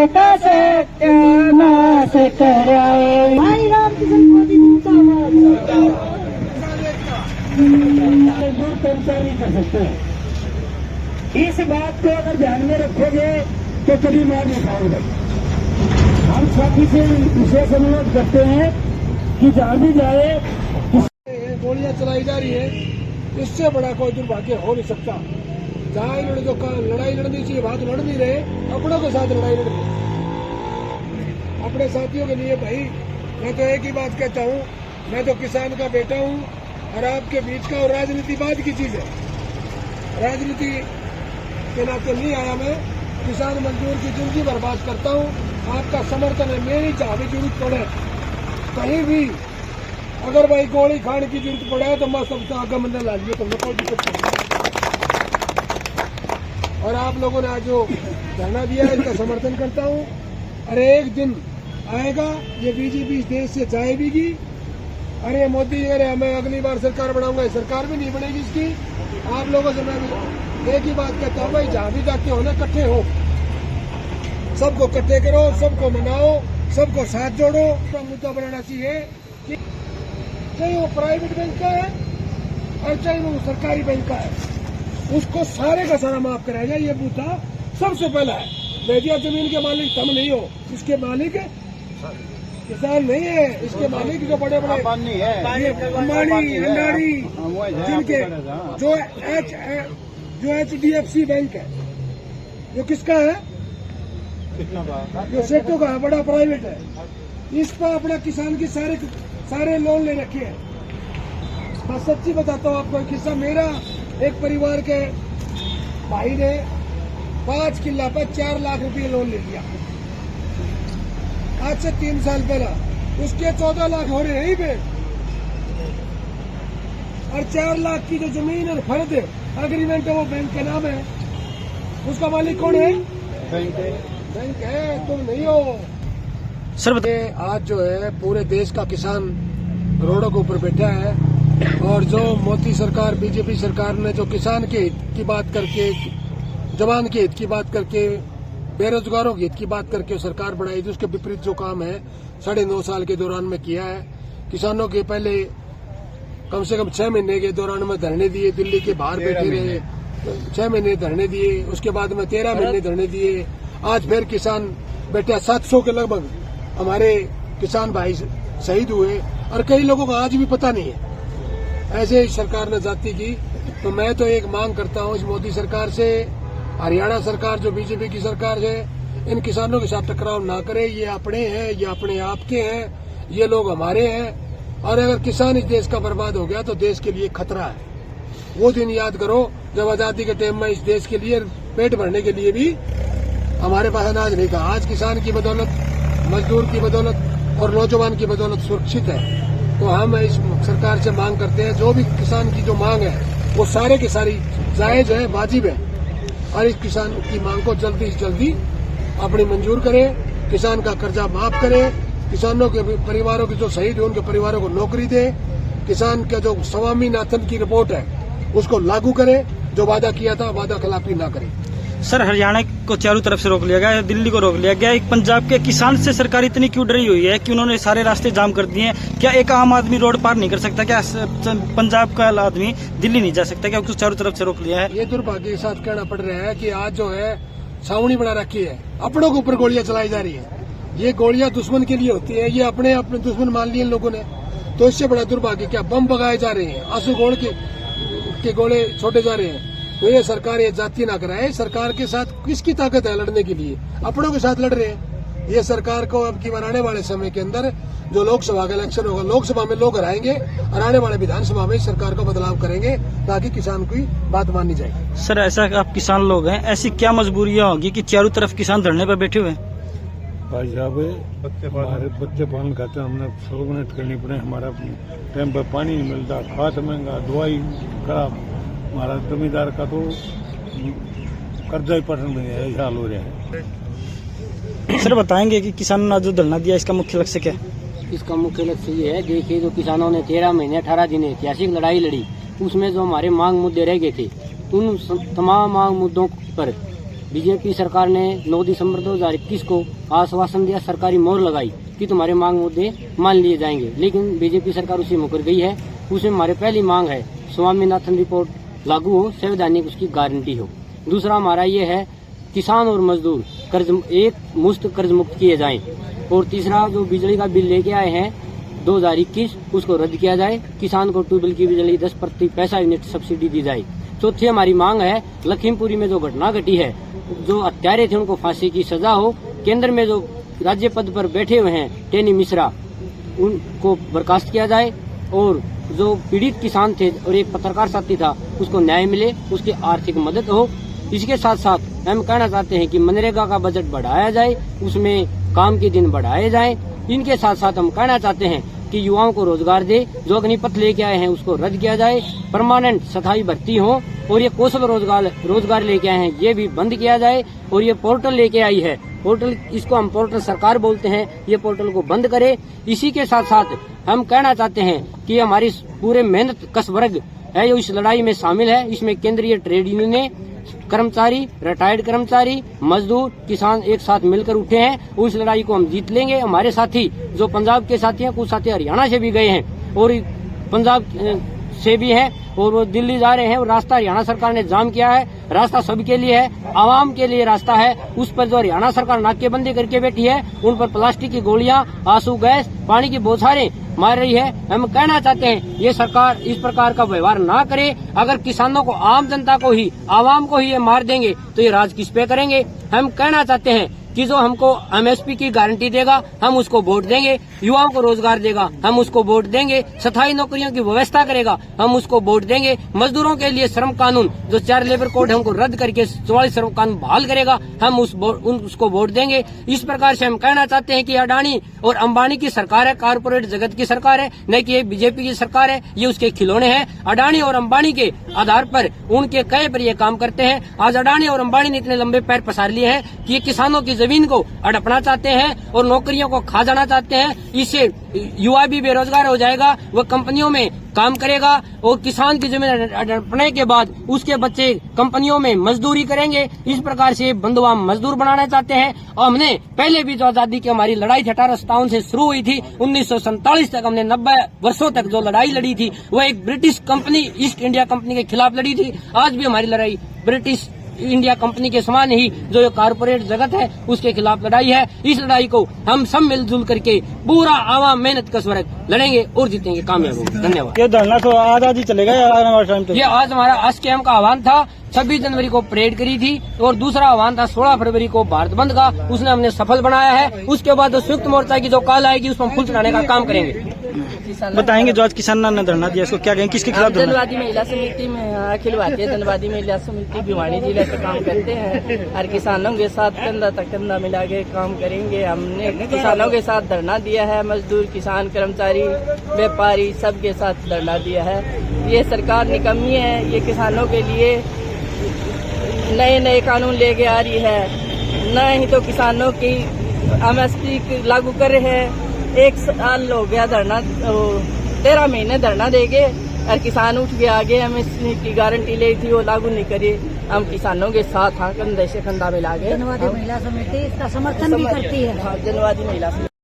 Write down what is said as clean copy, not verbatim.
कैसे नाश कराए। भाई राम किशन मोदी नहीं कर सकते। इस बात को अगर ध्यान में रखोगे तो कभी मार नहीं खाओगे। हम सभी से विशेष अनुरोध करते हैं कि जहां भी जाए गोलियां चलाई जा रही है, इससे बड़ा कोई दुर्भाग्य हो नहीं सकता। जहां इन्होंने जो लड़ाई लड़नी चाहिए वहां तो लड़ नहीं रहे, अपनों के साथ लड़ाई लड़ रहे। अपने साथियों के लिए भाई मैं तो एक ही बात कहता हूँ, मैं तो किसान का बेटा हूँ और आपके बीच का, और राजनीति बाद की चीज है। राजनीति के नाते नहीं आया मैं, किसान मजदूर की जिंदगी बर्बाद करता हूँ। आपका समर्थन है, मेरी जहाँ भी जरूरत पड़े कहीं भी, अगर भाई गोली खाने की जरूरत पड़े तो मैं सबका आगे मंदिर ला लिया, तुमने कोई दिक्कत नहीं। और आप लोगों ने आज जो धरना दिया है इसका समर्थन करता हूँ। अरे एक दिन आएगा ये बीजेपी इस देश से जाएगी। अरे मोदी अरे मैं अगली बार सरकार बनाऊंगा, सरकार भी नहीं बनेगी इसकी। आप लोगों से मैं एक ही बात कहता हूँ, भाई जहाँ भी जाके हो ना इकट्ठे हो, सबको इकट्ठे करो, सबको मनाओ, सबको साथ जोड़ो। तो मुद्दा बनाना चाहिए कि चाहे वो प्राइवेट बैंक का है और चाहे वो सरकारी बैंक का है, उसको सारे का सारा माफ कराया जाए। ये मुद्दा सबसे पहला है। बेटिया जमीन के मालिक तुम नहीं हो, इसके मालिक किसान नहीं है, इसके मालिक जो बड़े बड़े अंबानी, अंडानी, जिनके जो HDFC बैंक है, जो किसका है, जो सेक्टो का है, बड़ा प्राइवेट है। इस पर अपना किसान की सारे लोन ले रखे हैं। मैं सच्ची बताता हूँ आपको, किस्सा मेरा एक परिवार के भाई ने 5 किला पर 4 लाख रुपए लोन ले लिया आज से 3 साल पहला। उसके 14 लाख हो रहे यहीं पे, और 4 लाख की जो जमीन और फर्द एग्रीमेंट है वो बैंक के नाम है। उसका मालिक कौन है? बैंक है, तुम नहीं हो। सर आज जो है पूरे देश का किसान रोडों के ऊपर बैठा है, और जो मोदी सरकार, बीजेपी सरकार ने जो किसान के हित की बात करके, जवान के हित की बात करके, बेरोजगारों के हित की बात करके सरकार बनाई थी, उसके विपरीत जो काम है 9.5 साल के दौरान में किया है। किसानों के पहले कम से कम 6 महीने के दौरान में धरने दिए, दिल्ली के बाहर बैठे रहे, 6 महीने धरने दिए, उसके बाद में 13 महीने धरने दिए। आज फिर किसान बैठे, 700 के लगभग हमारे किसान भाई शहीद हुए, और कई लोगों को आज भी पता नहीं है। ऐसे ही सरकार ने जाति की। तो मैं तो एक मांग करता हूँ इस मोदी सरकार से, हरियाणा सरकार जो बीजेपी की सरकार है, इन किसानों के साथ टकराव ना करे। ये अपने हैं, ये अपने आप के हैं, ये लोग हमारे हैं। और अगर किसान इस देश का बर्बाद हो गया तो देश के लिए खतरा है। वो दिन याद करो जब आजादी के टाइम में इस देश के लिए पेट भरने के लिए भी हमारे पास अनाज नहीं था। आज किसान की बदौलत, मजदूर की बदौलत और नौजवान की बदौलत सुरक्षित है। तो हम इस सरकार से मांग करते हैं, जो भी किसान की जो मांग है वो सारे की सारी जायज है, वाजिब है, और इस किसान की मांग को जल्दी से जल्दी अपनी मंजूर करें। किसान का कर्जा माफ करें, किसानों के परिवारों के जो शहीद हुए उनके परिवारों को नौकरी दे, किसान का जो स्वामीनाथन की रिपोर्ट है उसको लागू करें, जो वादा किया था वादा खिलाफी ना करें। सर हरियाणा को चारों तरफ से रोक लिया गया है, दिल्ली को रोक लिया गया है, एक पंजाब के किसान से सरकार इतनी क्यों डरी हुई है कि उन्होंने सारे रास्ते जाम कर दिए हैं? क्या एक आम आदमी रोड पार नहीं कर सकता? क्या पंजाब का आदमी दिल्ली नहीं जा सकता? क्या उसको चारों तरफ से रोक लिया है? ये दुर्भाग्य के साथ कहना पड़ रहा है कि आज जो है छावनी बना रखी है, अपनों के ऊपर गोलियां चलाई जा रही है। ये गोलियां दुश्मन के लिए होती है, ये अपने अपने दुश्मन मान लिए इन लोगों ने। तो इससे बड़ा दुर्भाग्य क्या, बम भगाए जा रहे हैं, आंसू गोल के गोले छोड़े जा रहे हैं। तो ये सरकार ये जाति ना कराए। सरकार के साथ किसकी ताकत है लड़ने के लिए? अपनों के साथ लड़ रहे हैं। ये सरकार को अब की आने वाले समय के अंदर जो लोकसभा का इलेक्शन होगा, लोकसभा में लोग हराएंगे और आने वाले विधानसभा में सरकार को बदलाव करेंगे ताकि किसान की बात मानी जाए। सर ऐसा आप किसान लोग हैं, ऐसी क्या मजबूरियां होगी कि चारों तरफ किसान धरने पर बैठे हुए हैं? भाई साहब हमारे बच्चे पालन खाते हैं, हमने सब मेहनत करनी पड़े, हमारा टाइम पर पानी नहीं मिलता, खाद महंगा, दवाई खराब, हमारा जमींदार का तो कर्जा ही पसंद नहीं है, हाल हो रहा है। सर बताएंगे कि किसानों ने जो धरना दिया इसका मुख्य लक्ष्य क्या है? इसका मुख्य लक्ष्य ये है, देखिए जो किसानों ने 13 महीने 18 दिन ऐतिहासिक लड़ाई लड़ी, उसमें जो हमारे मांग मुद्दे रह गए थे, उन तमाम मांग मुद्दों पर बीजेपी सरकार ने 9 दिसंबर 2021 को आश्वासन दिया, सरकारी मोहर लगाई कि तुम्हारे मांग मुद्दे मान लिए जाएंगे, लेकिन बीजेपी सरकार उसे मुकर गई है। उसमें हमारी पहली मांग है स्वामीनाथन रिपोर्ट लागू हो, संवैधानिक उसकी गारंटी हो। दूसरा हमारा ये है किसान और मजदूर एक मुफ्त कर्ज मुक्त किए जाएं। और तीसरा जो बिजली का बिल लेके आए हैं 2021 उसको रद्द किया जाए, किसान को ट्यूबवेल की बिजली 10% यूनिट सब्सिडी दी जाए। चौथी हमारी मांग है लखीमपुरी में जो घटना घटी है, जो हत्यारे थे उनको फांसी की सजा हो। केंद्र में जो राज्य पद पर बैठे हुए हैं टेनी मिश्रा, उनको बर्खास्त किया जाए और जो पीड़ित किसान थे और एक पत्रकार साथी था उसको न्याय मिले, उसकी आर्थिक मदद हो। इसके साथ साथ हम कहना चाहते हैं कि मनरेगा का बजट बढ़ाया जाए, उसमें काम के दिन बढ़ाए जाएं। इनके साथ साथ हम कहना चाहते हैं कि युवाओं को रोजगार दे, जो अग्निपथ लेके आए हैं उसको रद्द किया जाए, परमानेंट स्थायी भर्ती हो और ये कौशल रोजगार लेके आए हैं ये भी बंद किया जाए। और ये पोर्टल लेके आई है, पोर्टल इसको हम पोर्टल सरकार बोलते हैं, ये पोर्टल को बंद करे। इसी के साथ साथ हम कहना चाहते हैं कि हमारी पूरे मेहनत कश वर्ग है जो इस लड़ाई में शामिल है। इसमें केंद्रीय ट्रेड यूनियन, कर्मचारी, रिटायर्ड कर्मचारी, मजदूर, किसान एक साथ मिलकर उठे हैं। उस लड़ाई को हम जीत लेंगे। हमारे साथी जो पंजाब के साथी हैं, कुछ साथी हरियाणा से भी गए हैं और पंजाब से भी हैं और वो दिल्ली जा रहे हैं। और रास्ता हरियाणा सरकार ने जाम किया है, रास्ता सबके लिए है, आवाम के लिए रास्ता है। उस पर जो हरियाणा सरकार नाकेबंदी करके बैठी है, उन पर प्लास्टिक की गोलियां, आंसू गैस, पानी की बौछारें मार रही है। हम कहना चाहते हैं ये सरकार इस प्रकार का व्यवहार ना करे। अगर किसानों को, आम जनता को ही, आवाम को ही ये मार देंगे तो ये राज किस पे करेंगे। हम कहना चाहते हैं कि जो हमको एमएसपी की गारंटी देगा हम उसको वोट देंगे, युवाओं को रोजगार देगा हम उसको वोट देंगे, स्थायी नौकरियों की व्यवस्था करेगा हम उसको वोट देंगे। मजदूरों के लिए श्रम कानून जो 4 लेबर कोड है उनको रद्द करके 44 श्रम कानून बहाल करेगा हम उसको वोट देंगे। इस प्रकार से हम कहना चाहते हैं कि अडानी और अंबानी की सरकार है, कारपोरेट जगत की सरकार है, न कि ये बीजेपी की सरकार है। ये उसके खिलौने हैं। अडानी और अंबानी के आधार पर, उनके कहे पर ये काम करते हैं। आज अडानी और अंबानी ने इतने लंबे पैर पसार लिए हैं कि ये किसानों की जमीन को हड़पना चाहते हैं और नौकरियों को खा जाना चाहते हैं। इससे युवा भी बेरोजगार हो जाएगा, वह कंपनियों में काम करेगा और किसान की जमीन हड़पने के बाद उसके बच्चे कंपनियों में मजदूरी करेंगे। इस प्रकार से बंधुआ मजदूर बनाना चाहते हैं। और हमने पहले भी जो आजादी की हमारी लड़ाई 1857 से शुरू हुई थी, 1947 तक हमने 90 वर्षों तक जो लड़ाई लड़ी थी वह एक British company, east India company के खिलाफ लड़ी थी। आज भी हमारी लड़ाई ब्रिटिश इंडिया कंपनी के समान ही जो कारपोरेट जगत है उसके खिलाफ लड़ाई है। इस लड़ाई को हम सब मिलजुल करके पूरा आवाम मेहनत कश वर्ग लड़ेंगे और जीतेंगे, कामयाब होंगे। धन्यवाद। ये धरना तो आज ही चलेगा या आने वाले टाइम तक? ये आज हमारा अस्केम का आह्वान था। 26 जनवरी को परेड करी थी और दूसरा आह्वान था 16 फरवरी को भारत बंद का, उसने हमने सफल बनाया है। उसके बाद संयुक्त मोर्चा की जो कॉल आएगी उसमें फुल चढ़ाने का काम करेंगे। बताएंगे जो आज किसानों ने धरना दिया इसको क्या कहेंगे, किसके खिलाफ धरना? जनवादी महिला समिति में, अखिल भारतीय जनवादी महिला समिति भिवानी जिले से काम करते हैं और किसानों के साथ कंधा तक कंधा मिला के काम करेंगे। हमने किसानों के साथ धरना दिया है, मजदूर, किसान, कर्मचारी, व्यापारी सबके साथ धरना दिया है। ये सरकार निकम्मी है, ये किसानों के लिए नए नए कानून लेके आ रही है, न ही तो किसानों की एमएसपी लागू कर रहे हैं। 1 साल हो गया धरना, 13 महीने धरना देंगे और किसान उठ के आगे एमएसपी की गारंटी ली थी वो लागू नहीं करी। हम किसानों के साथ हाँ, कंधे से कंधा मिला के। जनवादी महिला समिति इसका समर्थन भी करती है। हाँ, जनवादी महिला समिति।